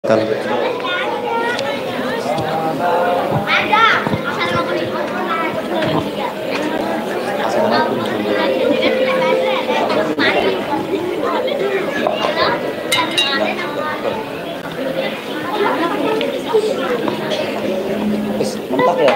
Mentok ya?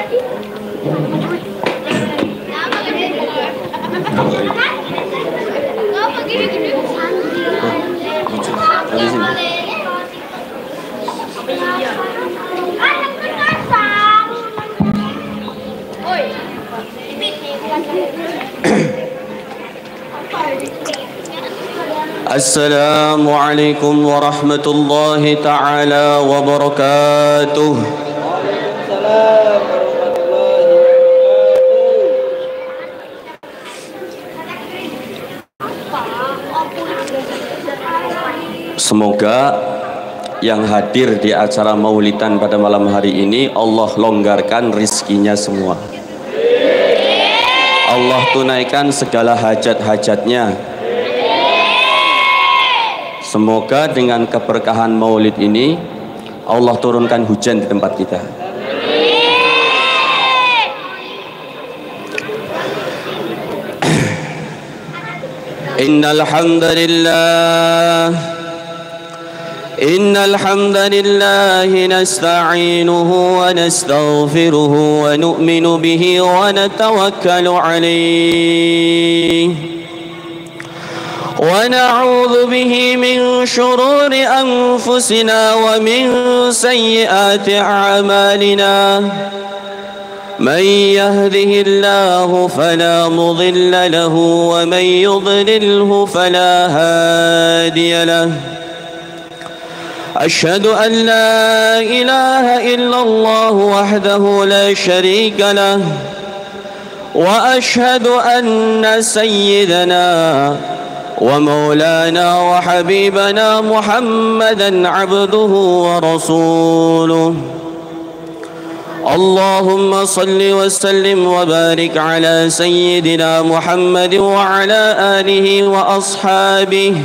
Assalamualaikum warahmatullahi ta'ala wabarakatuh. Semoga yang hadir di acara maulidan pada malam hari ini Allah longgarkan rizkinya semua. Allah tunaikan segala hajat-hajatnya. Semoga dengan keberkahan maulid ini Allah turunkan hujan di tempat kita. Innal hamdalillah nasta'inuhu wa nastaghfiruhu wa nu'minu bihi wa natawakkalu alayhi ونعوذ به من شرور أنفسنا ومن سيئات أعمالنا من يهده الله فلا مضل له ومن يضلله فلا هادي له أشهد أن لا إله إلا الله وحده لا شريك له وأشهد أن سيدنا ومولانا وحبيبنا محمدا عبده ورسوله اللهم صل وسلم وبارك على سيدنا محمد وعلى آله وأصحابه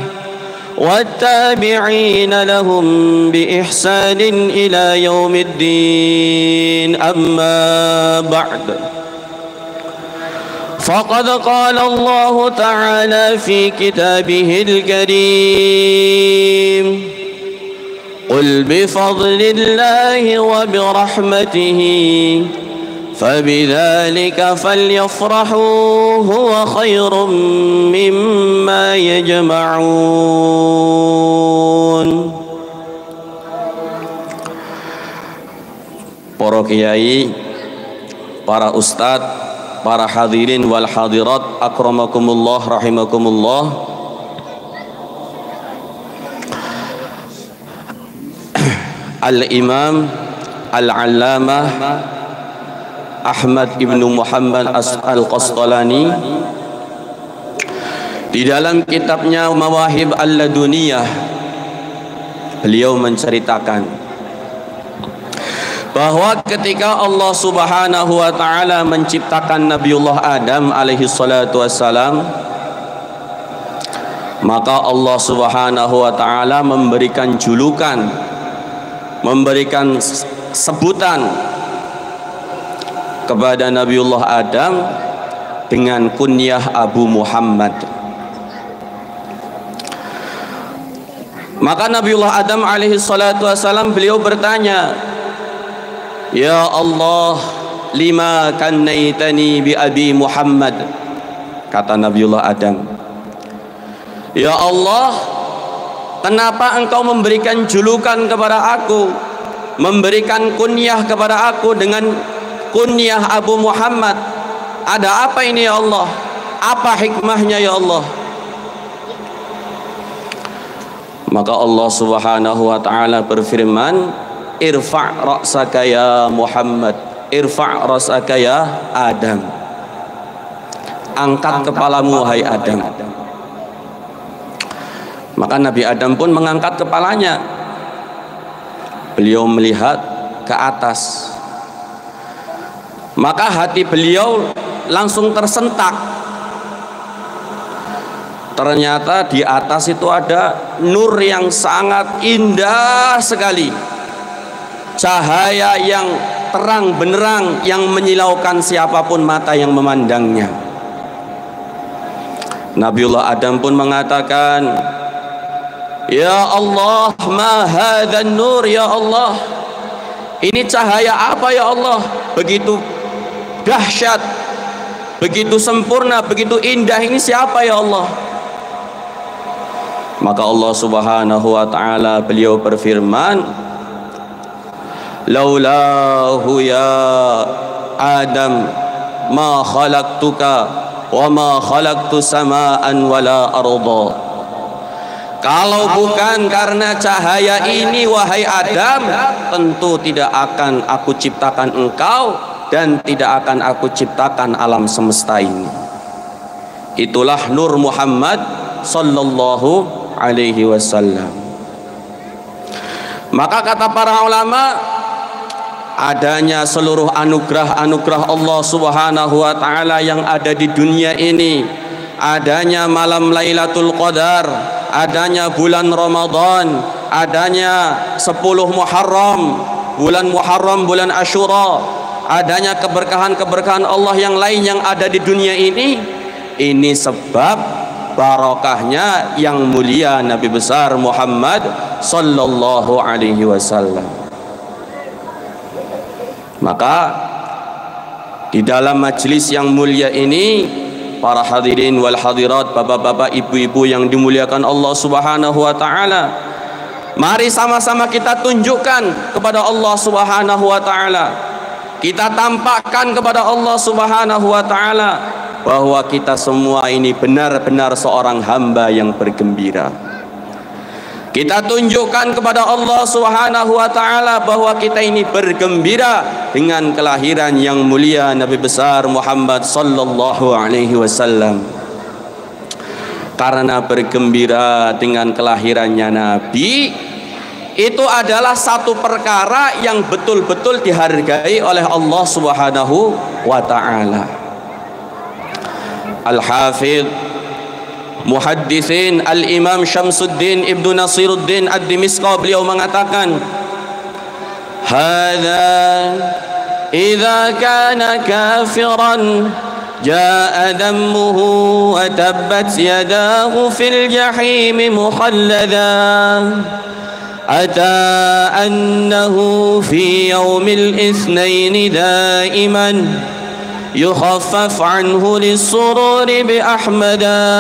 والتابعين لهم بإحسان إلى يوم الدين أما بعد فقد قال الله تعالى في كتابه الكريم قل بفضل الله وبرحمته فبذلك فليفرحوا هو خير مما يجمعون. Para kiai, para ustadz, para hadirin wal hadirat, akramakumullah rahimakumullah. Al-Imam Al-Allamah Ahmad ibnu Muhammad Al-Qastalani di dalam kitabnya Mawahib Al-Laduniyah, beliau menceritakan bahwa ketika Allah subhanahu wa ta'ala menciptakan Nabiullah Adam alaihi salatu wassalam, maka Allah subhanahu wa ta'ala memberikan julukan, memberikan sebutan kepada Nabiullah Adam dengan kunyah Abu Muhammad. Maka Nabiullah Adam alaihi salatu wassalam beliau bertanya, Ya Allah, lima kannaitani bi Abi Muhammad. Kata Nabiullah Adam, Ya Allah, kenapa engkau memberikan julukan kepada aku, memberikan kunyah kepada aku dengan kunyah Abu Muhammad? Ada apa ini ya Allah? Apa hikmahnya ya Allah? Maka Allah subhanahu wa ta'ala berfirman, Irfa' ra'saka ya Muhammad, irfa' ra'saka ya Adam. Angkat kepalamu hai Adam. Maka Nabi Adam pun mengangkat kepalanya. Beliau melihat ke atas. Maka hati beliau langsung tersentak. ternyata di atas itu ada nur yang sangat indah sekali, cahaya yang terang benderang yang menyilaukan siapapun mata yang memandangnya. Nabiullah Adam pun mengatakan, ya Allah, ma hadzan nur ya Allah, ini cahaya apa ya Allah, begitu dahsyat, begitu sempurna, begitu indah, ini siapa ya Allah? Maka Allah Subhanahu wa taala beliau berfirman, laulahu ya Adam ma khalaqtuka wa ma khalaqtu samaan wala arda. Kalau bukan karena cahaya ini wahai Adam, tentu tidak akan aku ciptakan engkau dan tidak akan aku ciptakan alam semesta ini. Itulah nur Muhammad sallallahu alaihi wasallam. Maka kata para ulama, adanya seluruh anugerah-anugerah Allah Subhanahu wa taala yang ada di dunia ini, adanya malam Lailatul Qadar, adanya bulan Ramadan, adanya 10 Muharram, bulan Muharram, bulan Asyura, adanya keberkahan-keberkahan Allah yang lain yang ada di dunia ini sebab barokahnya yang mulia Nabi besar Muhammad sallallahu alaihi wasallam. Maka di dalam majelis yang mulia ini, para hadirin wal hadirat, bapak-bapak, ibu-ibu yang dimuliakan Allah Subhanahu wa taala, mari sama-sama kita tunjukkan kepada Allah Subhanahu wa taala, kita tampakkan kepada Allah Subhanahu wa taala bahwa kita semua ini benar-benar seorang hamba yang bergembira. Kita tunjukkan kepada Allah Subhanahu wa taala bahwa kita ini bergembira dengan kelahiran yang mulia Nabi besar Muhammad sallallahu alaihi wasallam. Karena bergembira dengan kelahirannya Nabi itu adalah satu perkara yang betul-betul dihargai oleh Allah Subhanahu wa taala. Al-Hafidh Muhaddithin Al-Imam Syamsuddin Ibnu Nasiruddin Ad-Dimishqi beliau mengatakan, hadza idza kana kafiran jaa dammuhu wa tabbat yadahu fil jahim mukhallada ata annahu fi yaumil itsnain daiman يخفف عنه للسرور بأحمدا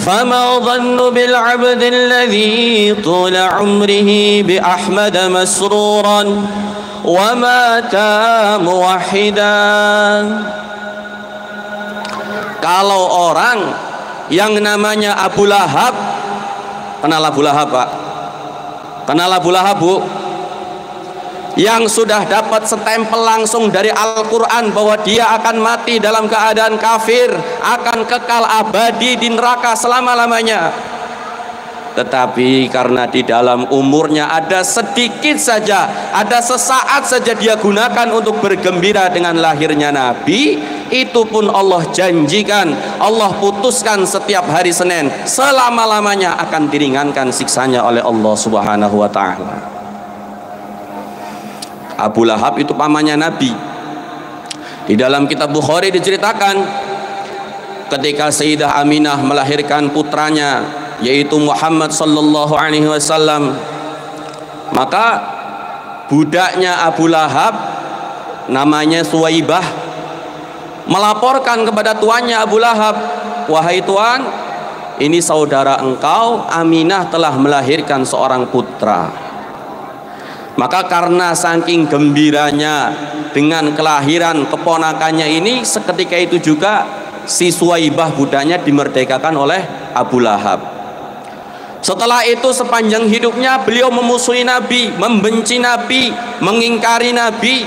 فما ظن بالعبد الذي طول عمره بأحمد مسرورا ومات موحدا. Kalau orang yang namanya Abu Lahab, kenal Abu Lahab Pak? Kenal Abu Lahab Bu? Yang sudah dapat stempel langsung dari Al-Quran bahwa dia akan mati dalam keadaan kafir, akan kekal abadi di neraka selama-lamanya. Tetapi karena di dalam umurnya ada sedikit saja, ada sesaat saja dia gunakan untuk bergembira dengan lahirnya Nabi, itu pun Allah janjikan, Allah putuskan setiap hari Senin selama-lamanya akan diringankan siksanya oleh Allah Subhanahu wa ta'ala. Abu Lahab itu pamannya Nabi. Di dalam kitab Bukhari diceritakan ketika Sayyidah Aminah melahirkan putranya yaitu Muhammad sallallahu alaihi wasallam, maka budaknya Abu Lahab namanya Suwaibah melaporkan kepada tuannya Abu Lahab, wahai tuan, ini saudara engkau Aminah telah melahirkan seorang putra. Maka karena saking gembiranya dengan kelahiran keponakannya ini, seketika itu juga si Suwaibah budaknya dimerdekakan oleh Abu Lahab. Setelah itu sepanjang hidupnya beliau memusuhi Nabi, membenci Nabi, mengingkari Nabi.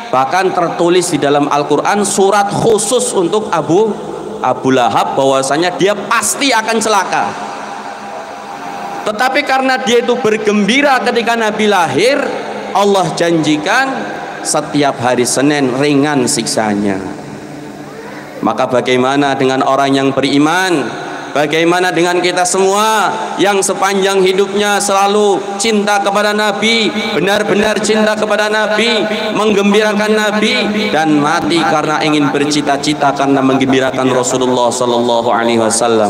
Bahkan tertulis di dalam Al-Quran surat khusus untuk Abu Lahab bahwasanya dia pasti akan celaka. Tetapi karena dia itu bergembira ketika Nabi lahir, Allah janjikan setiap hari Senin ringan siksanya. Maka bagaimana dengan orang yang beriman, Bagaimana dengan kita semua yang sepanjang hidupnya selalu cinta kepada Nabi, benar-benar cinta kepada Nabi, menggembirakan Nabi, dan mati karena ingin bercita-cita karena menggembirakan Rasulullah sallallahu alaihi wasallam.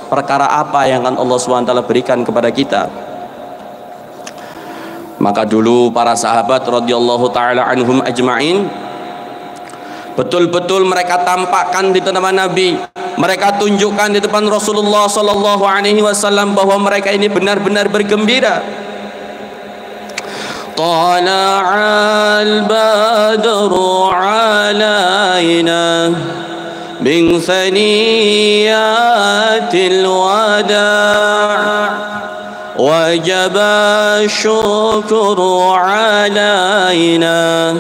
Perkara apa yang akan Allah SWT berikan kepada kita? Maka dulu para sahabat radhiyallahu taala anhum ajma'in betul-betul mereka tampakkan di depan Nabi, mereka tunjukkan di depan Rasulullah sallallahu alaihi wasallam bahwa mereka ini benar-benar bergembira. Tala'al badru alaina min thaniyatil wada' wajaba syukru alaina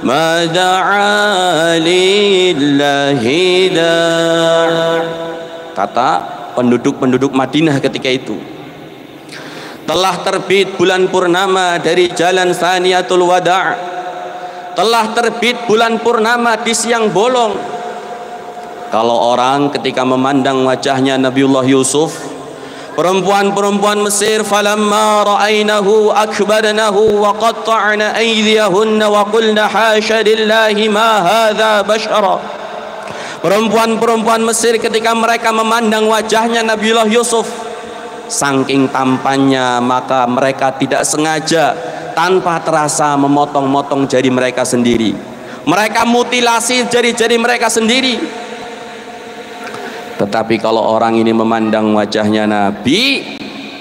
ma da'a lillahi da'. Kata penduduk-penduduk Madinah ketika itu, telah terbit bulan purnama dari jalan Thaniyatul Wada', telah terbit bulan purnama di siang bolong. Kalau orang ketika memandang wajahnya Nabiullah Yusuf, perempuan-perempuan Mesir, falamma ra'ainahu akbarnahu wa qatta'na aydiyahunna wa qulna hasya lillahi ma hadza bashara. Perempuan-perempuan Mesir ketika mereka memandang wajahnya Nabiullah Yusuf, saking tampannya, maka mereka tidak sengaja tanpa terasa memotong-motong jari mereka sendiri. Mereka mutilasi jari-jari mereka sendiri. Tetapi kalau orang ini memandang wajahnya Nabi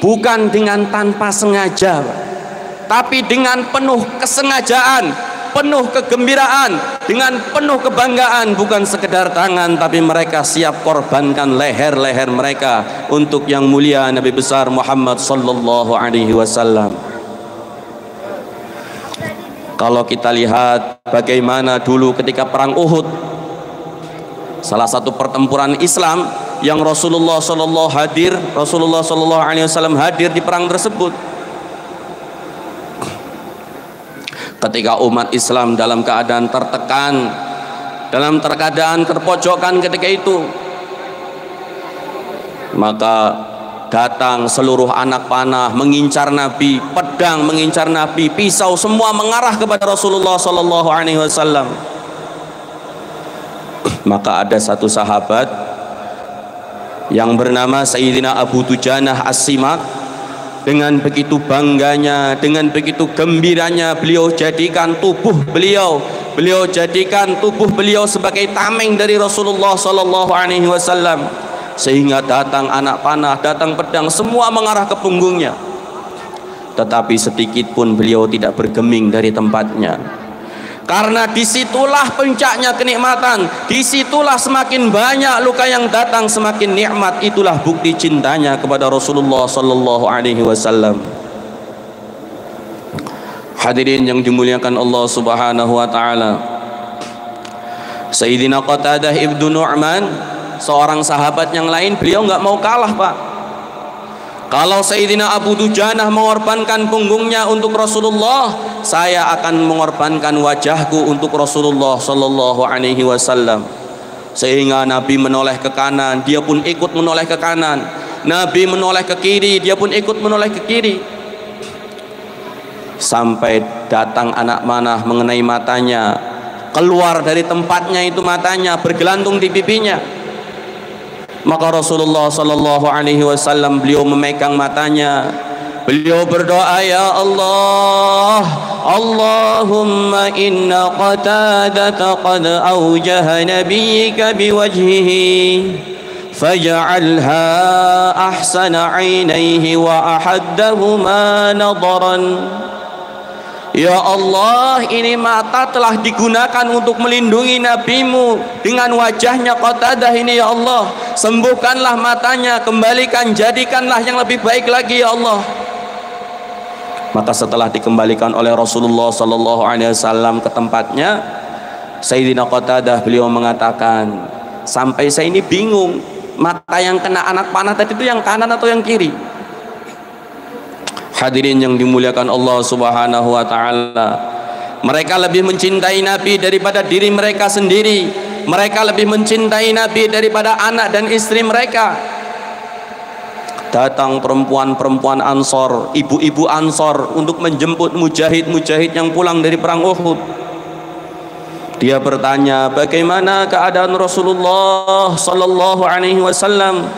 bukan dengan tanpa sengaja, tapi dengan penuh kesengajaan, penuh kegembiraan, dengan penuh kebanggaan, bukan sekedar tangan, tapi mereka siap korbankan leher-leher mereka untuk yang mulia Nabi besar Muhammad sallallahu alaihi wasallam. Kalau kita lihat bagaimana dulu ketika perang Uhud, salah satu pertempuran Islam yang Rasulullah sallallahu alaihi wasallam hadir di perang tersebut. Ketika umat Islam dalam keadaan tertekan, dalam keadaan terpojokkan ketika itu, maka datang seluruh anak panah mengincar Nabi, pedang mengincar Nabi, pisau semua mengarah kepada Rasulullah sallallahu alaihi wasallam. Maka ada satu sahabat yang bernama Sayyidina Abu Dujanah As-Simak, dengan begitu bangganya, dengan begitu gembiranya beliau jadikan tubuh beliau sebagai tameng dari Rasulullah sallallahu alaihi wasallam, sehingga datang anak panah, datang pedang, semua mengarah ke punggungnya. Tetapi sedikit pun beliau tidak bergeming dari tempatnya. Karena disitulah puncaknya kenikmatan, disitulah semakin banyak luka yang datang semakin nikmat. Itulah bukti cintanya kepada Rasulullah sallallahu alaihi wasallam. Hadirin yang dimuliakan Allah Subhanahu wa taala, Sayyidina Qatadah ibnu Nu'man, seorang sahabat yang lain, beliau nggak mau kalah, Pak. Kalau Sayyidina Abu Dujanah mengorbankan punggungnya untuk Rasulullah, saya akan mengorbankan wajahku untuk Rasulullah sallallahu alaihi wasallam. Sehingga Nabi menoleh ke kanan, dia pun ikut menoleh ke kanan. Nabi menoleh ke kiri, dia pun ikut menoleh ke kiri. Sampai datang anak panah mengenai matanya, keluar dari tempatnya itu matanya, bergelantung di pipinya. Maka Rasulullah sallallahu alaihi wasallam beliau memegang matanya, beliau berdoa, ya Allah, Allahumma inna Qatadata qad awjaha nabiyyika biwajhihi faj'alha ahsana 'ainaihi wa ahaddahuma nadaran. Ya Allah, ini mata telah digunakan untuk melindungi Nabimu dengan wajahnya Qatadah ini, ya Allah. Sembuhkanlah matanya, kembalikan, jadikanlah yang lebih baik lagi, ya Allah. Maka setelah dikembalikan oleh Rasulullah sallallahu alaihi wasallam ke tempatnya, Sayyidina Qatadah beliau mengatakan, sampai saya ini bingung, mata yang kena anak panah tadi itu yang kanan atau yang kiri? Hadirin yang dimuliakan Allah Subhanahu wa taala, mereka lebih mencintai Nabi daripada diri mereka sendiri. Mereka lebih mencintai Nabi daripada anak dan istri mereka. datang perempuan-perempuan Ansor, ibu-ibu Ansor untuk menjemput mujahid-mujahid yang pulang dari perang Uhud. Dia bertanya, bagaimana keadaan Rasulullah sallallahu alaihi wasallam?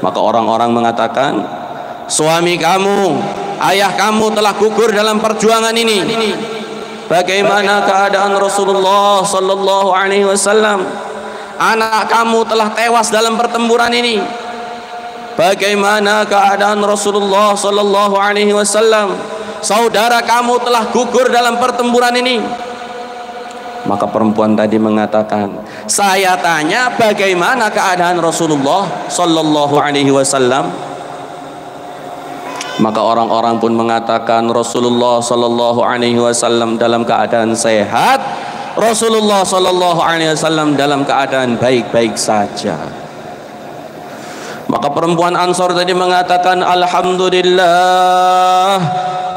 Maka orang-orang mengatakan, suami kamu, ayah kamu telah gugur dalam perjuangan ini. Bagaimana keadaan Rasulullah sallallahu alaihi wasallam? Anak kamu telah tewas dalam pertempuran ini. Bagaimana keadaan Rasulullah sallallahu alaihi wasallam? Saudara kamu telah gugur dalam pertempuran ini. Maka perempuan tadi mengatakan, saya tanya bagaimana keadaan Rasulullah sallallahu alaihi wasallam? Maka orang-orang pun mengatakan Rasulullah sallallahu alaihi wasallam dalam keadaan sehat, Rasulullah sallallahu alaihi wasallam dalam keadaan baik-baik saja. Maka perempuan Ansor tadi mengatakan, alhamdulillah,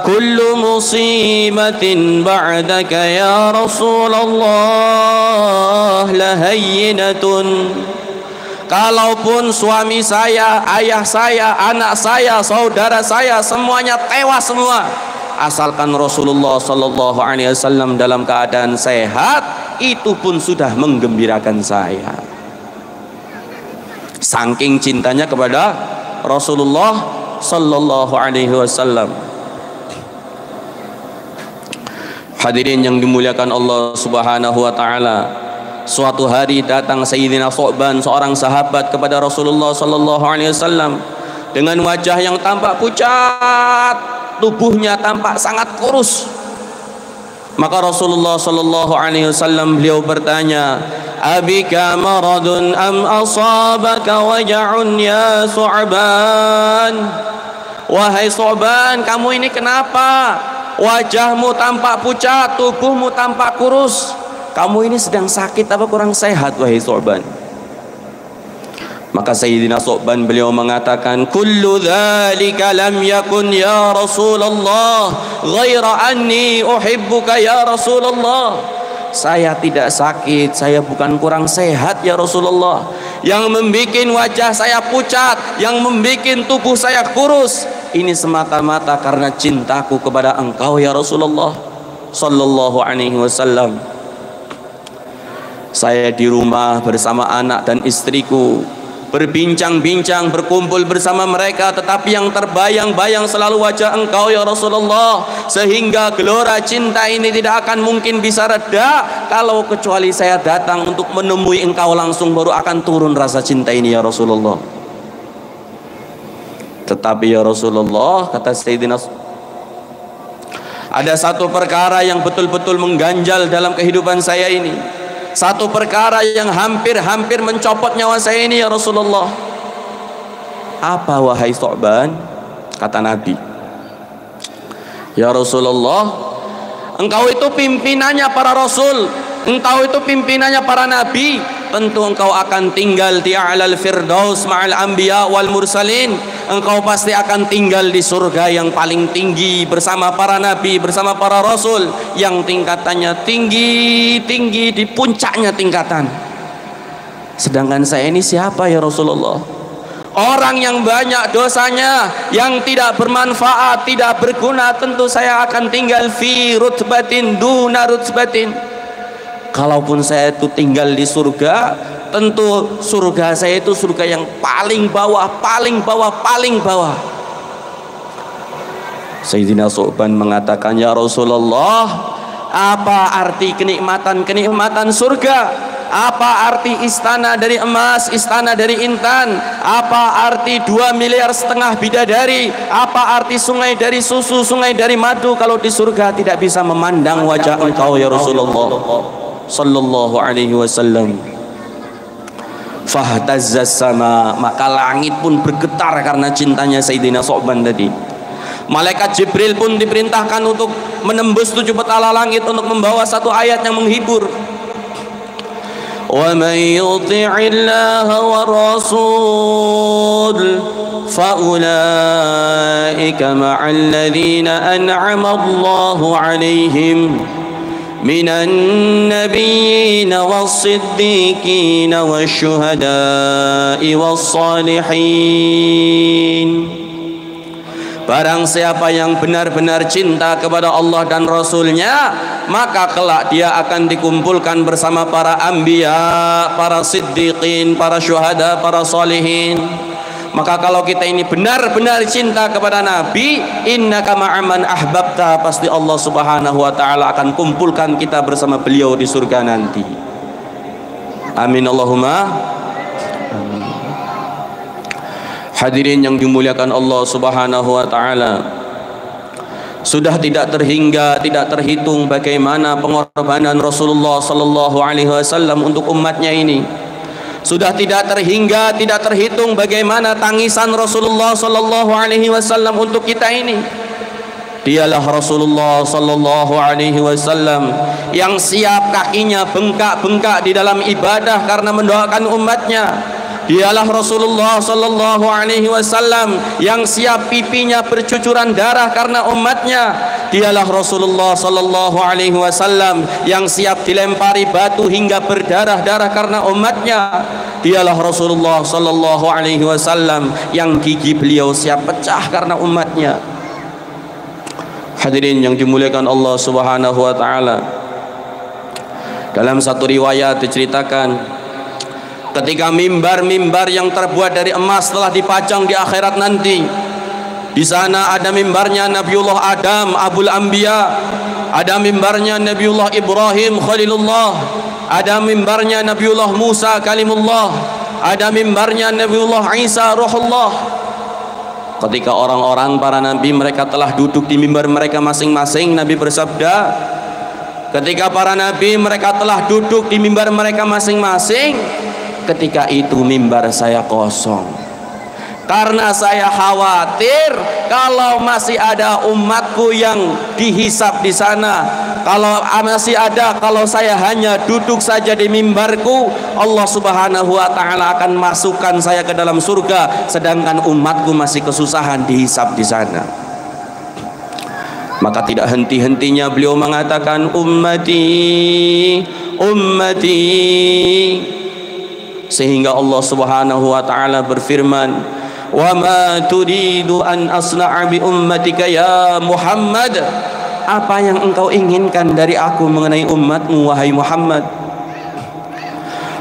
kullu musibatin ba'daka ya Rasulullah lahayyinatun. Kalaupun suami saya, ayah saya, anak saya, saudara saya semuanya tewas semua, asalkan Rasulullah sallallahu alaihi wasallam dalam keadaan sehat, itu pun sudah menggembirakan saya. Saking cintanya kepada Rasulullah sallallahu alaihi wasallam. Hadirin yang dimuliakan Allah Subhanahu wa taala, suatu hari datang Sayyidina Thu'ban, seorang sahabat, kepada Rasulullah sallallahu alaihi wasallam dengan wajah yang tampak pucat, tubuhnya tampak sangat kurus. Maka Rasulullah sallallahu alaihi wasallam beliau bertanya, abika maradun am asabaka waja'un ya Thu'ban? Wahai Thu'ban, kamu ini kenapa? Wajahmu tampak pucat, tubuhmu tampak kurus. Kamu ini sedang sakit apa kurang sehat, wahai Thu'ban? Maka Sayyidina Thu'ban beliau mengatakan, kullu dzalika lam yakun ya Rasulullah ghaira anni uhibbuka ya Rasulullah. Saya tidak sakit, saya bukan kurang sehat ya Rasulullah. Yang membuat wajah saya pucat, yang membuat tubuh saya kurus, ini semata-mata karena cintaku kepada engkau ya Rasulullah sallallahu alaihi wasallam. Saya di rumah bersama anak dan istriku, berbincang-bincang, berkumpul bersama mereka, tetapi yang terbayang-bayang selalu wajah engkau ya Rasulullah, sehingga gelora cinta ini tidak akan mungkin bisa reda kalau kecuali saya datang untuk menemui engkau langsung, baru akan turun rasa cinta ini ya Rasulullah. Tetapi ya Rasulullah, kata Sayyidina, ada satu perkara yang betul-betul mengganjal dalam kehidupan saya ini, satu perkara yang hampir-hampir mencopot nyawa saya ini ya Rasulullah. Apa wahai Thu'ban? Kata Nabi, ya Rasulullah, engkau itu pimpinannya para rasul, engkau itu pimpinannya para nabi, tentu engkau akan tinggal di a'lal firdaus ma'al anbiya wal mursalin. Engkau pasti akan tinggal di surga yang paling tinggi bersama para nabi, bersama para rasul, yang tingkatannya tinggi-tinggi, di puncaknya tingkatan. Sedangkan saya ini siapa ya Rasulullah? Orang yang banyak dosanya, yang tidak bermanfaat, tidak berguna. Tentu saya akan tinggal fi rutbatin duna rutbatin. Kalaupun saya itu tinggal di surga, tentu surga saya itu surga yang paling bawah, paling bawah, paling bawah. Sayyidina Thu'ban mengatakan, ya Rasulullah, apa arti kenikmatan surga? Apa arti istana dari emas, istana dari intan? Apa arti 2,5 miliar bidadari? Apa arti sungai dari susu, sungai dari madu, kalau di surga tidak bisa memandang wajah engkau ya Rasulullah sallallahu alaihi wasallam. Fahtazzas sama, maka langit pun bergetar karena cintanya Sayyidina Thu'ban tadi. Malaikat Jibril pun diperintahkan untuk menembus 7 petala langit untuk membawa satu ayat yang menghibur. Wa may yuti'illaha war rasul fa ulaika ma'al ladzina an'ama Allahu 'alaihim minan nabiyyin was-siddiqin wasyuhada'i was-salihin. Barang siapa yang benar-benar cinta kepada Allah dan Rasulnya, maka kelak dia akan dikumpulkan bersama para anbiya, para siddiqin, para syuhada, para salihin. Maka kalau kita ini benar-benar cinta kepada Nabi, innaka ma'aman ahbabta, pasti Allah subhanahu wa ta'ala akan kumpulkan kita bersama beliau di surga nanti. Amin Allahumma. Hadirin yang dimuliakan Allah subhanahu wa ta'ala, sudah tidak terhingga, tidak terhitung bagaimana pengorbanan Rasulullah sallallahu alaihi wasallam untuk umatnya ini. Sudah tidak terhingga, tidak terhitung bagaimana tangisan Rasulullah sallallahu alaihi wasallam untuk kita ini. Dialah Rasulullah sallallahu alaihi wasallam yang siap kakinya bengkak-bengkak di dalam ibadah karena mendoakan umatnya. Dialah Rasulullah sallallahu alaihi wasallam yang siap pipinya bercucuran darah karena umatnya. Dialah Rasulullah sallallahu alaihi wasallam yang siap dilempari batu hingga berdarah-darah karena umatnya. Dialah Rasulullah sallallahu alaihi wasallam yang gigi beliau siap pecah karena umatnya. Hadirin yang dimuliakan Allah subhanahu wa ta'ala, dalam satu riwayat diceritakan, ketika mimbar-mimbar yang terbuat dari emas telah dipajang di akhirat nanti, di sana ada mimbarnya Nabiullah Adam Abul Anbiya, ada mimbarnya Nabiullah Ibrahim Khalilullah, ada mimbarnya Nabiullah Musa Kalimullah, ada mimbarnya Nabiullah Isa Ruhullah. Ketika orang-orang para nabi mereka telah duduk di mimbar mereka masing-masing, Nabi bersabda, ketika para nabi mereka telah duduk di mimbar mereka masing-masing, ketika itu mimbar saya kosong, karena saya khawatir kalau masih ada umatku yang dihisab di sana, kalau saya hanya duduk saja di mimbarku, Allah subhanahu wa ta'ala akan masukkan saya ke dalam surga, sedangkan umatku masih kesusahan dihisab di sana. Maka tidak henti-hentinya beliau mengatakan, ummati, ummati, sehingga Allah subhanahu wa ta'ala berfirman, wa ma turidu an asna'a bi ummatika ya Muhammad, apa yang engkau inginkan dari aku mengenai umatmu wahai Muhammad?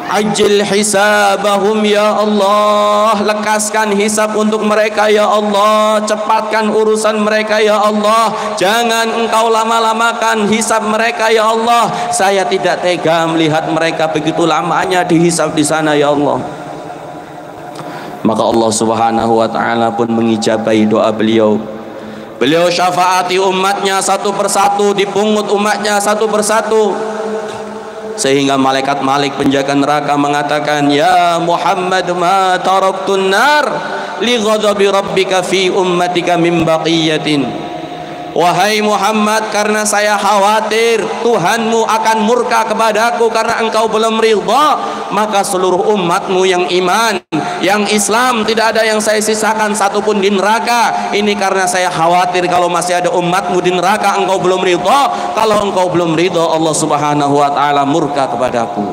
Ajil hisabahum ya Allah, lekaskan hisab untuk mereka ya Allah, cepatkan urusan mereka ya Allah, jangan engkau lama-lamakan hisab mereka ya Allah. Saya tidak tega melihat mereka begitu lamanya dihisab di sana ya Allah. Maka Allah subhanahu wa ta'ala pun mengijabahi doa beliau. Beliau syafaati umatnya satu persatu, dipungut umatnya satu persatu, sehingga malaikat Malik penjaga neraka mengatakan, ya Muhammad ma taraktun nar li ghadabi rabbika fi ummatika min baqiyatin. Wahai Muhammad, karena saya khawatir Tuhanmu akan murka kepadaku karena engkau belum ridha, maka seluruh umatmu yang iman, yang Islam, tidak ada yang saya sisakan satupun di neraka. Ini karena saya khawatir kalau masih ada umatmu di neraka, engkau belum ridha. Kalau engkau belum ridha, Allah subhanahu wa ta'ala murka kepadaku.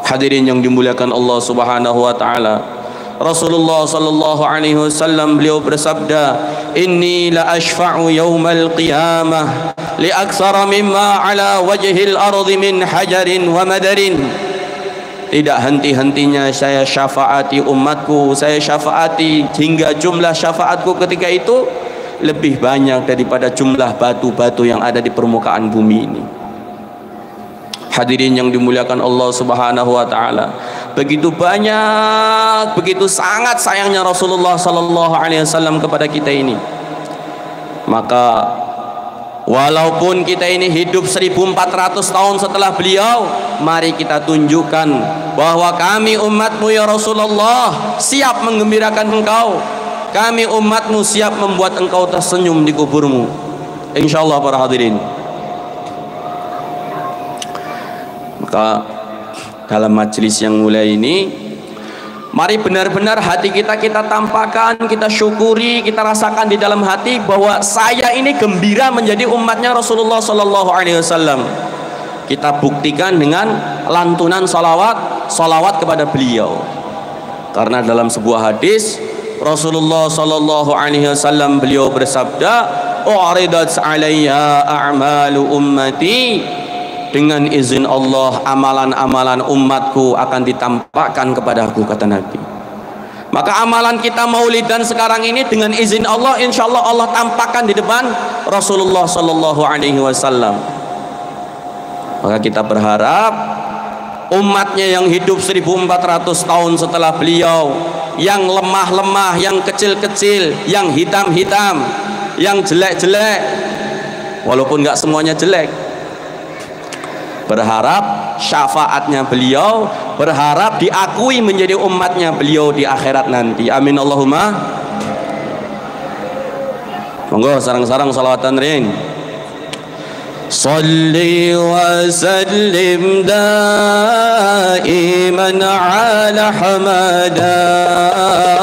Hadirin yang dimuliakan Allah subhanahu wa ta'ala, Rasulullah sallallahu alaihi wasallam beliau bersabda, inni la ashfa'u yaumal qiyamah li aktsara mimma ala wajhil ardi min hajarin wa madarin. Tidak henti-hentinya saya syafaati umatku, saya syafaati hingga jumlah syafaatku ketika itu lebih banyak daripada jumlah batu-batu yang ada di permukaan bumi ini. Hadirin yang dimuliakan Allah subhanahu wa ta'ala, begitu banyak, begitu sangat sayangnya Rasulullah sallallahu alaihi wasallam kepada kita ini. Maka walaupun kita ini hidup 1400 tahun setelah beliau, mari kita tunjukkan bahwa kami umatmu ya Rasulullah siap menggembirakan engkau, kami umatmu siap membuat engkau tersenyum di kuburmu, insyaallah para hadirin. Maka dalam majelis yang mulia ini Mari benar-benar hati kita tampakkan, kita syukuri, kita rasakan di dalam hati bahwa saya ini gembira menjadi umatnya Rasulullah Sallallahu Alaihi Wasallam. Kita buktikan dengan lantunan salawat kepada beliau. Karena dalam sebuah hadis Rasulullah Sallallahu Alaihi Wasallam beliau bersabda, "U'ridat 'alayya a'malu ummati." Dengan izin Allah, amalan-amalan umatku akan ditampakkan kepadaku, kata Nabi. Maka amalan kita maulidan sekarang ini dengan izin Allah, insya Allah Allah tampakkan di depan Rasulullah Sallallahu Alaihi Wasallam. Maka kita berharap umatnya yang hidup 1400 tahun setelah beliau, yang lemah-lemah, yang kecil-kecil, yang hitam-hitam, yang jelek-jelek, walaupun nggak semuanya jelek, berharap syafaatnya beliau, berharap diakui menjadi umatnya beliau di akhirat nanti. Amin Allahumma. Monggo sarang-sarang salawatan ring. Salli wa sallim daiman ala hamada.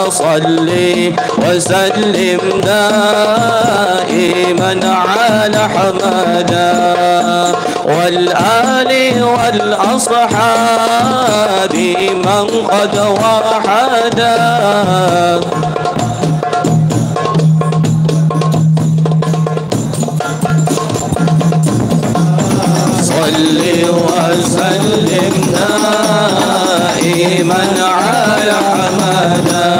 Salli wa sallim daiman ala hamada. Wal ali wal ashabi man qad wahada. صلي وسلم دائما على حمدا.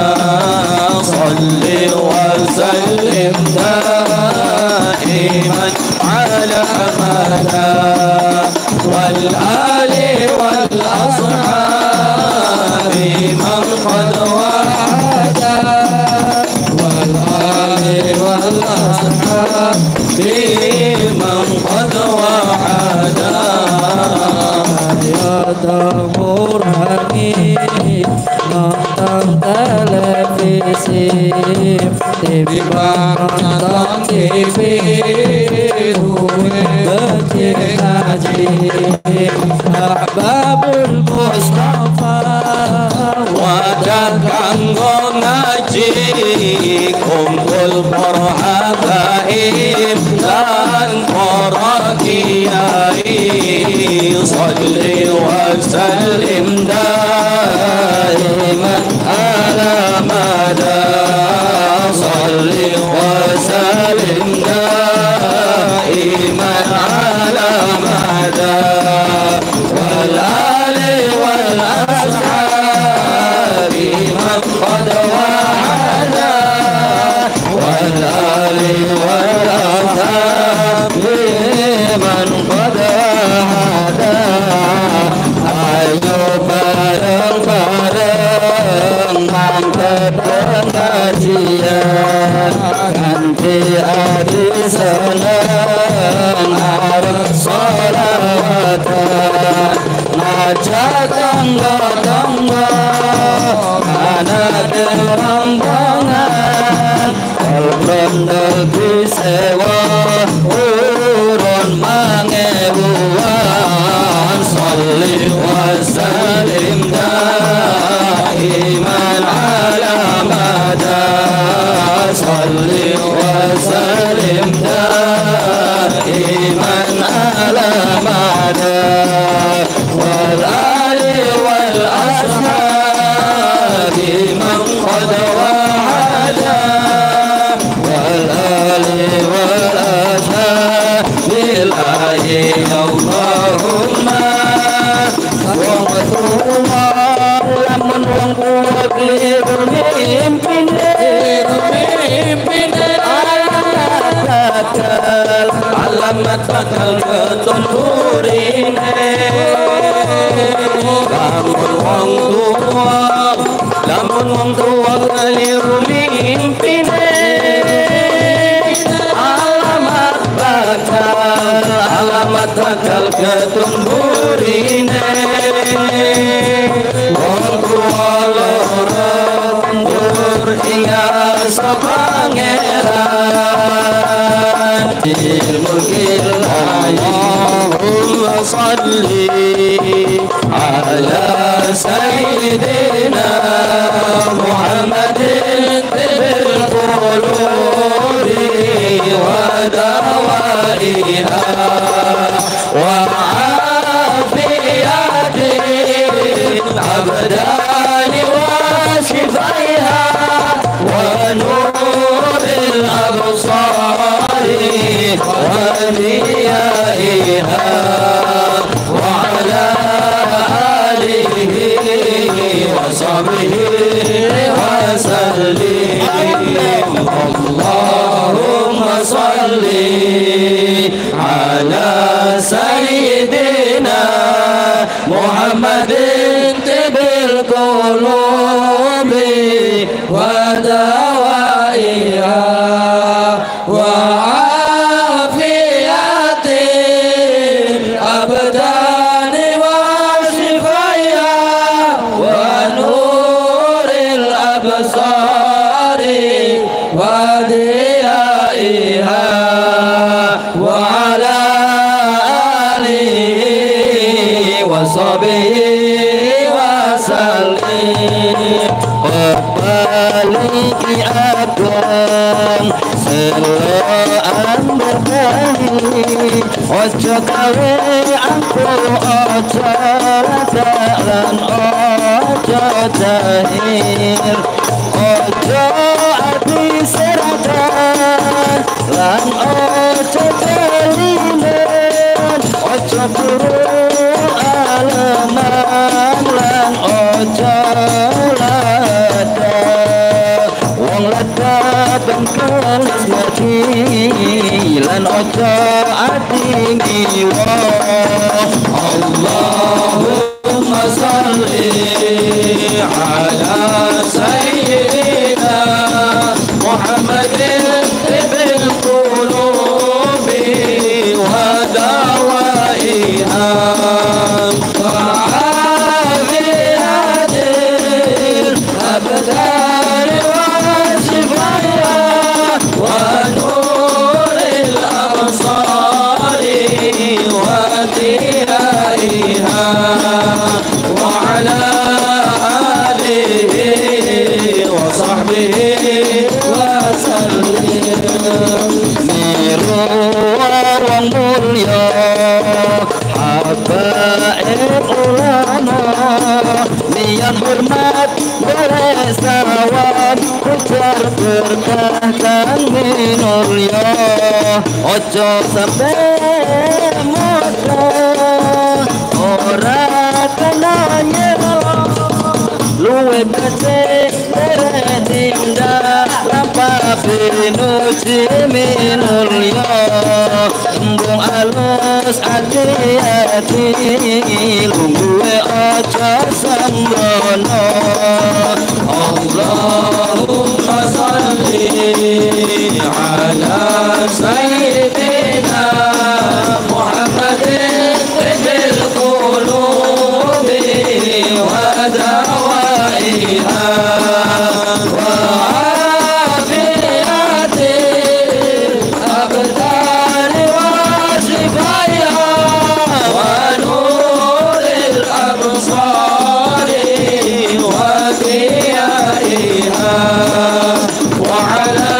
صلي وسلم دائما على حمدا. والآل والأصحاب من قد وحدا. والآل والأصحاب من قد وحدا. يا دمور حميد nonton televisi, timbang nonton TV, kecil ngaji, Ahbabul Mustafa, wadah kanggo ngaji, kumpul para habaib lan para kiai. Shalli wa sallim daiman ala mada. Shalli wa sallim daiman ala mada. Wal ali wal ashabi man qad wa'ada. Wal ali wal ashabi man qad wa'ada. Ayo bareng-bareng mantep pengajian, ganti hari seneng arep sholawatan. Ngajak tangga-tangga ana kerambangan, kolbondol disewa urun mangebuan. Sholli wa sallim daiman ala mada. Sholli wa sallim daiman ala mada. Wal ali wal ashabi man qad wa'ada. Wal ali wal ashabi lillahi Allahumma. Lamun wong kuat mimpin alamat bakal ketunurine. Lamun wong tua keliru mimpine, alamat bakal ketunurine. Wong tua loro mundur hingga sepangeran. Ilmukil Allahumma salli ala sayyidina ودوائها وعافية الأبدان وشفائها ونور الأبصار وضيائها وعلى آله وصحبه وسلم اللهم صل على سيدنا محمد طب القلوب ودوائها وعافية الأبدان وشفائها ونور الأبصار وضيائها وعلى آله وصحبه وسلم وبالغ أكرم seloan berkahi ojo kawe aku ojo dalan ojo jahir ojo ati seratan lan ojo jalinan ojo buru aleman lan ojo lada wong lada bengkelis ngaji lan ojo ati ngiwa Allahumma salli ala sayyidina Muhammadin bil qulubi wa dawaiha wa afiyatil abdal wa shifaiha wa nuril absar wa diyaiha wa ala alihi wa sahbihi wa sallim mirwarang mulya habaib ulama niat hormat beresawan ujar berkah dan minulya ojo sampai muda ora kena nyela luwe becek teretinda lampa pinuji minulya embung alus hati-hati lungguwe ojo sembrono Allahumma salli ala sayyidina Muhammadin bil qulubi wa dawaiha wa afiyatil abdal wa shifaiha wa nuril absar wa diyaiha wa ala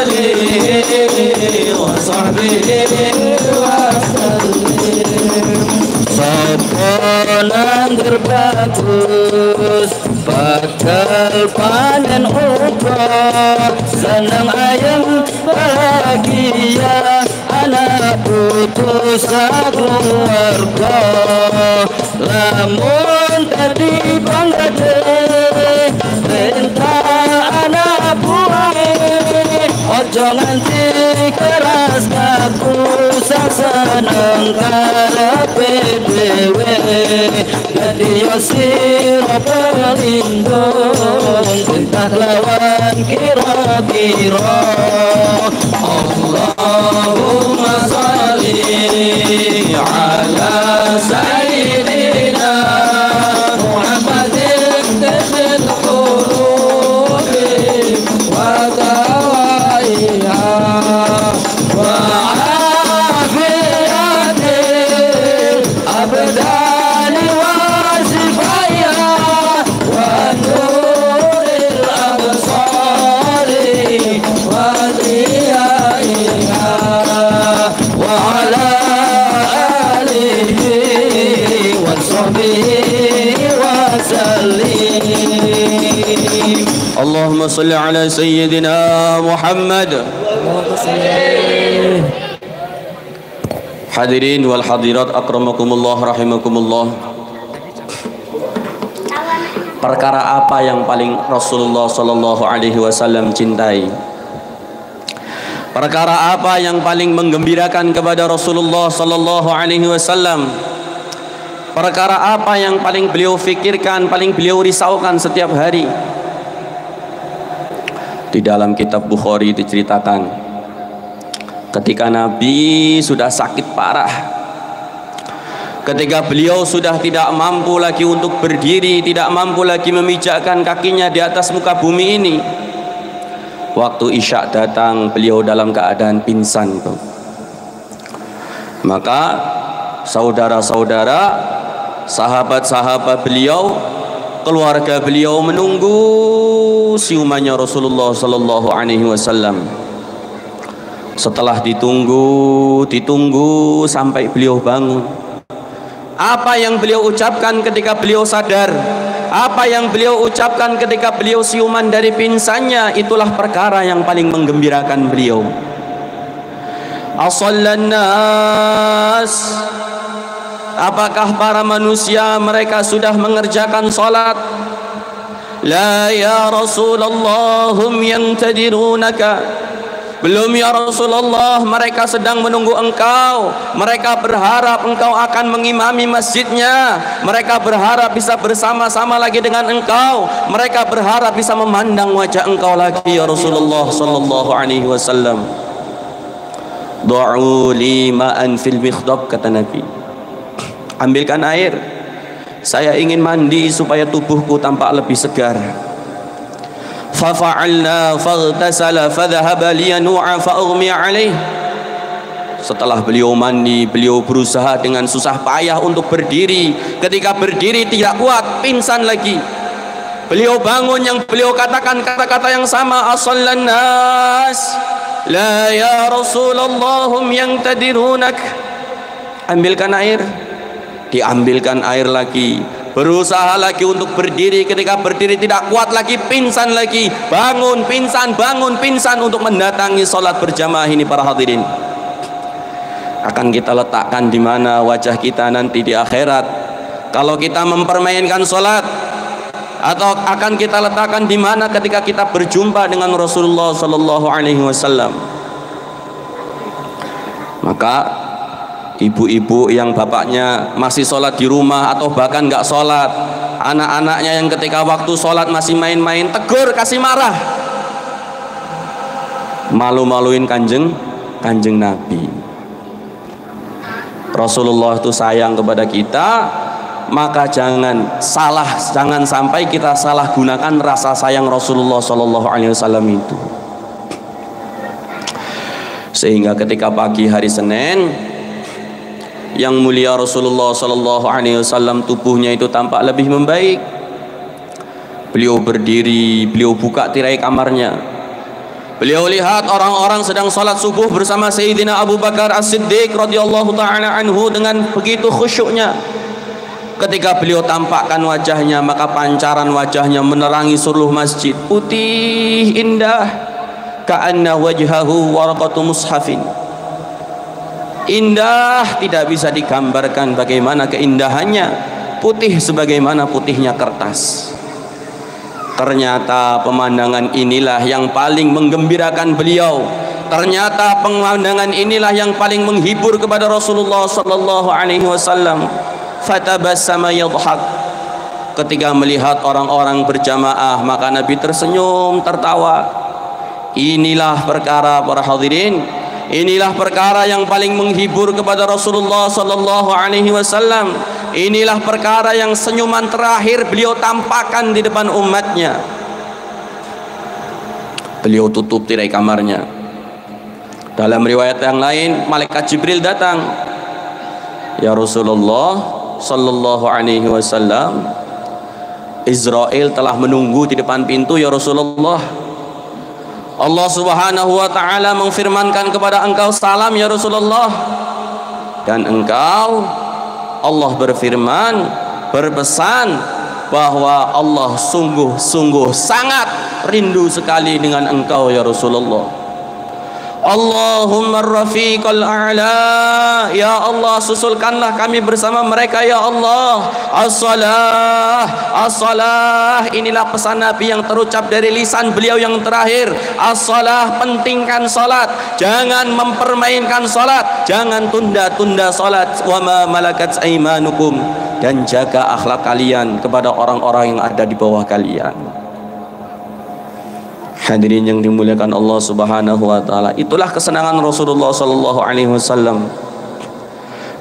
alihi wa sahbihi wa sallim Soponan berbagus bakal panen upa senang ayam bahagia anak putus keluarga lamun tadi banggade perintah anak buah ojo nganti keras kaku seneng karepe dhewe dadi yo sira pelindung entah lawan kira-kira Allahumma sholli ala sayyidina Muhammadin bil qulubi wa dawaiha wa afiyatil abdal wa shifaiha wa nuril absar wa diyaiha Allahumma salli ala sayyidina Muhammad. Hadirin wal hadirat akramakumullah rahimakumullah. Perkara apa yang paling Rasulullah sallallahu alaihi wasallam cintai? Perkara apa yang paling menggembirakan kepada Rasulullah sallallahu alaihi wasallam? Perkara apa yang paling beliau fikirkan, paling beliau risaukan setiap hari? Di dalam kitab Bukhari diceritakan ketika Nabi sudah sakit parah, ketika beliau sudah tidak mampu lagi untuk berdiri, tidak mampu lagi memijakkan kakinya di atas muka bumi ini. Waktu Isya datang, beliau dalam keadaan pingsan. Maka saudara-saudara, sahabat-sahabat beliau, keluarga beliau menunggu siumannya Rasulullah sallallahu alaihi wasallam. Setelah ditunggu sampai beliau bangun. Apa yang beliau ucapkan ketika beliau sadar? Apa yang beliau ucapkan ketika beliau siuman dari pingsannya? Itulah perkara yang paling menggembirakan beliau. Asallan nas, apakah para manusia mereka sudah mengerjakan salat? La ya Rasulullah hum yantadirunaka. Belum ya Rasulullah, mereka sedang menunggu engkau. Mereka berharap engkau akan mengimami masjidnya. Mereka berharap bisa bersama-sama lagi dengan engkau. Mereka berharap bisa memandang wajah engkau lagi ya Rasulullah sallallahu alaihi wasallam. Du'u li ma'an fil mikhdab, kata Nabi. Ambilkan air, saya ingin mandi supaya tubuhku tampak lebih segar. Fafa'alna faghtasala fadhahaba liyanu'a fa'ughmi alaih. Setelah beliau mandi, beliau berusaha dengan susah payah untuk berdiri. Ketika berdiri tidak kuat, pingsan lagi. Beliau bangun, yang beliau katakan kata-kata yang sama, asallan nas la ya Rasulullah hum yantadirunak. Ambilkan air. Diambilkan air lagi, berusaha lagi untuk berdiri. Ketika berdiri tidak kuat lagi, pingsan lagi. Bangun, pingsan untuk mendatangi sholat berjamaah ini. Para hadirin, akan kita letakkan di mana wajah kita nanti di akhirat kalau kita mempermainkan sholat, atau akan kita letakkan di mana ketika kita berjumpa dengan Rasulullah sallallahu alaihi wasallam? Maka ibu-ibu yang bapaknya masih sholat di rumah atau bahkan nggak sholat, anak-anaknya yang ketika waktu sholat masih main-main, tegur, kasih marah, malu-maluin kanjeng Nabi. Rasulullah itu sayang kepada kita, maka jangan sampai kita salah gunakan rasa sayang Rasulullah Shallallahu Alaihi Wasallam itu. Sehingga ketika pagi hari Senin, yang mulia Rasulullah sallallahu alaihi wasallam tubuhnya itu tampak lebih membaik. Beliau berdiri, beliau buka tirai kamarnya. Beliau lihat orang-orang sedang salat subuh bersama Sayyidina Abu Bakar As-Siddiq radhiyallahu taala anhu dengan begitu khusyuknya. Ketika beliau tampakkan wajahnya, maka pancaran wajahnya menerangi seluruh masjid. Putih indah, ka'anna wajhahu waraqatu mushafin. Indah, tidak bisa digambarkan bagaimana keindahannya. Putih sebagaimana putihnya kertas. Ternyata pemandangan inilah yang paling menggembirakan beliau. Ternyata pemandangan inilah yang paling menghibur kepada Rasulullah sallallahu alaihi wasallam. Fatabassama yadhhak. Ketika melihat orang-orang berjamaah, maka Nabi tersenyum, tertawa. Inilah perkara, para hadirin, inilah perkara yang paling menghibur kepada Rasulullah sallallahu alaihi wasallam. Inilah perkara yang senyuman terakhir beliau tampakkan di depan umatnya. Beliau tutup tirai kamarnya. Dalam riwayat yang lain, malaikat Jibril datang. Ya Rasulullah sallallahu alaihi wasallam, Israel telah menunggu di depan pintu ya Rasulullah. Allah subhanahu wa ta'ala mengfirmankan kepada engkau, salam ya Rasulullah. Dan engkau, Allah berfirman, berpesan, bahwa Allah sungguh-sungguh sangat rindu sekali dengan engkau ya Rasulullah. Allahumma rafiqal a'la, ya Allah susulkanlah kami bersama mereka ya Allah. As-salah, as-salah, inilah pesan Nabi yang terucap dari lisan beliau yang terakhir. As-salah, pentingkan salat, jangan mempermainkan salat, jangan tunda-tunda salat. Wa ma malakat aimanukum, dan jaga akhlak kalian kepada orang-orang yang ada di bawah kalian. Hadirin yang dimuliakan Allah Subhanahu wa taala, itulah kesenangan Rasulullah sallallahu alaihi wasallam.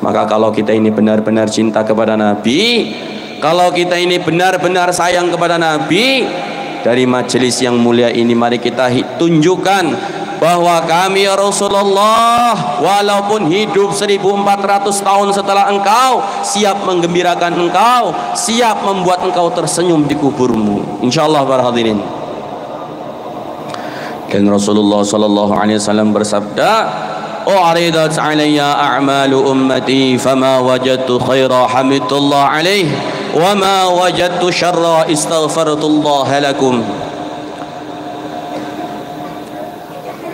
Maka kalau kita ini benar-benar cinta kepada Nabi, kalau kita ini benar-benar sayang kepada Nabi, dari majelis yang mulia ini mari kita tunjukkan bahwa kami ya Rasulullah, walaupun hidup 1400 tahun setelah engkau, siap menggembirakan engkau, siap membuat engkau tersenyum di kuburmu, insyaallah para hadirin. Dan Rasulullah sallallahu alaihi wasallam bersabda, "Uridat 'alayya a'malu ummati fama wajadtu khaira hamidullah alaihi wa ma wajadtu syarra istaghfartullah lakum."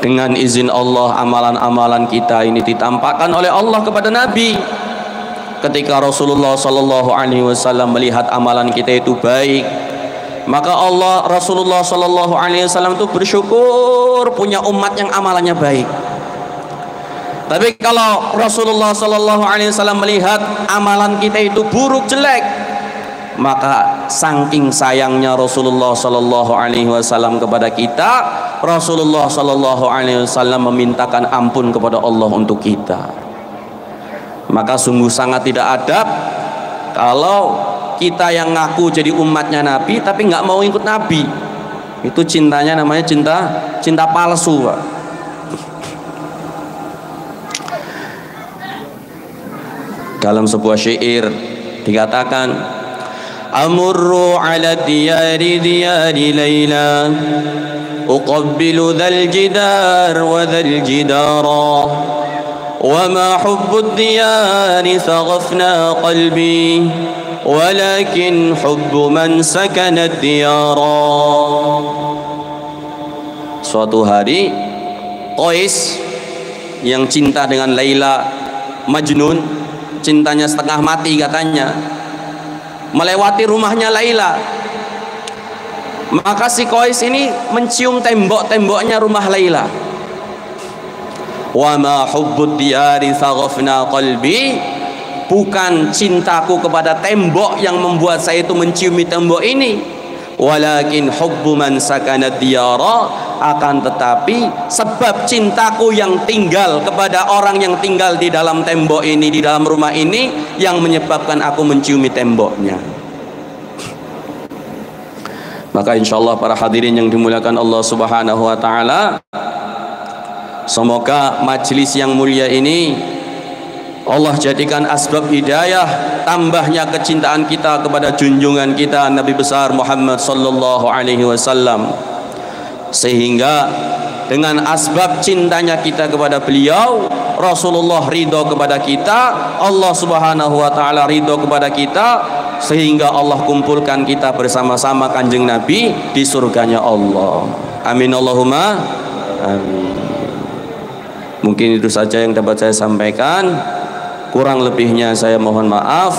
Dengan izin Allah, amalan-amalan kita ini ditampakkan oleh Allah kepada Nabi. Ketika Rasulullah sallallahu alaihi wasallam melihat amalan kita itu baik, maka Rasulullah sallallahu alaihi wasallam itu bersyukur punya umat yang amalannya baik. Tapi kalau Rasulullah sallallahu alaihi wasallam melihat amalan kita itu buruk jelek, maka saking sayangnya Rasulullah sallallahu alaihi wasallam kepada kita, Rasulullah sallallahu alaihi wasallam memintakan ampun kepada Allah untuk kita. Maka sungguh sangat tidak adab kalau kita yang ngaku jadi umatnya Nabi tapi nggak mau ikut Nabi. Itu cintanya namanya cinta palsu, Pak. Dalam sebuah syair dikatakan, amurru ala diyari diyari layla uqabbilu dhal jidar wa dhal jidara wa ma hubbud diyari saghafna qalbi walakin hubbu man sakana diyara. Suatu hari Qais yang cinta dengan Laila, Majnun, cintanya setengah mati katanya, melewati rumahnya Laila. Maka si Qais ini mencium tembok-temboknya rumah Laila. Wa ma hubbud diyari saghafna qalbi, bukan cintaku kepada tembok yang membuat saya itu menciumi tembok ini, walakin hubbu man sakana diyara, akan tetapi sebab cintaku yang tinggal kepada orang yang tinggal di dalam tembok ini, di dalam rumah ini, yang menyebabkan aku menciumi temboknya. Maka insyaallah para hadirin yang dimuliakan Allah Subhanahu wa taala, semoga majelis yang mulia ini Allah jadikan asbab hidayah tambahnya kecintaan kita kepada junjungan kita Nabi besar Muhammad sallallahu alaihi wasallam, sehingga dengan asbab cintanya kita kepada beliau, Rasulullah ridho kepada kita, Allah Subhanahu wa taala ridho kepada kita, sehingga Allah kumpulkan kita bersama-sama Kanjeng Nabi di surganya Allah. Amin Allahumma amin. Mungkin itu saja yang dapat saya sampaikan. Kurang lebihnya saya mohon maaf.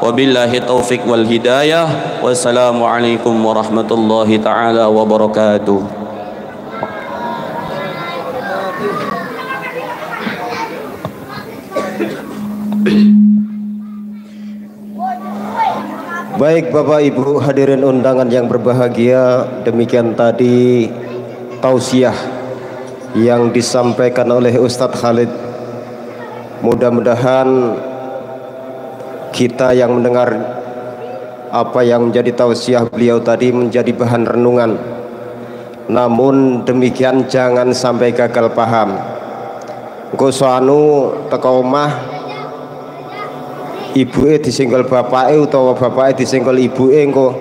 Wabillahi taufik wal hidayah. Wassalamualaikum warahmatullahi taala wabarakatuh. Baik Bapak Ibu hadirin undangan yang berbahagia, demikian tadi tausiah yang disampaikan oleh Ustadz Khalid. Mudah-mudahan kita yang mendengar apa yang menjadi tausiah beliau tadi menjadi bahan renungan. Namun demikian jangan sampai gagal paham. Engko soanu teko omah ibuke disenggol bapake utawa bapake disenggol ibuke, engko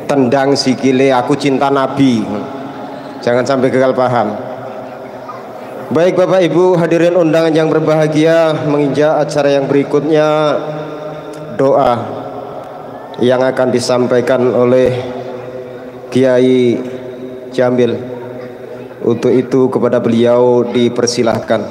tendang sikile aku cinta Nabi. Jangan sampai gagal paham. Baik Bapak Ibu hadirin undangan yang berbahagia, menginjak acara yang berikutnya, doa. yang akan disampaikan oleh Kiai Jamil. Untuk itu kepada beliau dipersilahkan.